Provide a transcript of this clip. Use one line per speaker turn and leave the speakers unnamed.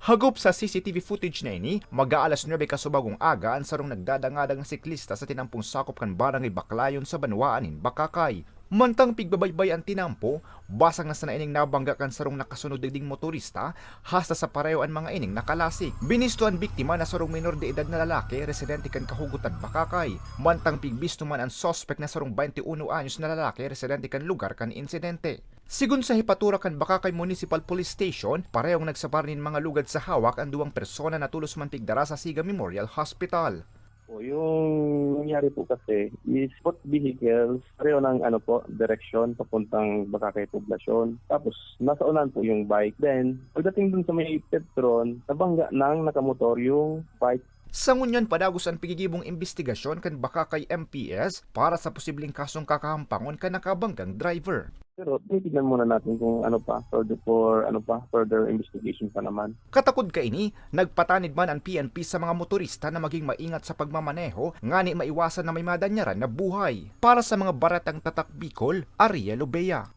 Hagop sa CCTV footage na ini, mag-aalas 9 kasubagong aga ang sarong nagdadangadag ng siklista sa tinampong sakop kan Barangay Baclayon sa Banwaanin, Bakakay. Mantang pigbabaybay ang tinampo, basang na sa naining nabangga kan sarong nakasunod ding motorista, hasta sa pareho ang mga ining nakalasik. Binisto ang biktima na sarong minor de edad na lalaki, residente kan Kahugutan, Bakakay. Mantang pigbisto man ang sospek na sarong 21 anyos na lalaki, residente kan lugar kan insidente. Sigun sa hipatura kan Bakakay Municipal Police Station, parehong nagsaparnin mga lugad sa hawak ang duwang persona na tulos man pigdara sa Siga Memorial Hospital.
Yung nangyari po kasi is both vehicles, pareho ng direksyon papuntang Bakakay Poblasyon. Tapos nasa unan po yung bike. Then pagdating dun sa may Petron, nabangga ng nakamotor yung bike.
Sa ngunyan padagos ang pigigibong investigasyon kan Bakakay MPS para sa posibleng kasong kakahampangon kan nakabanggang driver.
Pero tinitignan muna natin kung further investigation pa naman.
Katakod ka ini, nagpatanid man ang PNP sa mga motorista na maging maingat sa pagmamaneho, ngani maiwasan na may madanyaran na buhay. Para sa mga baratang tatak Bicol, Ariel Obea.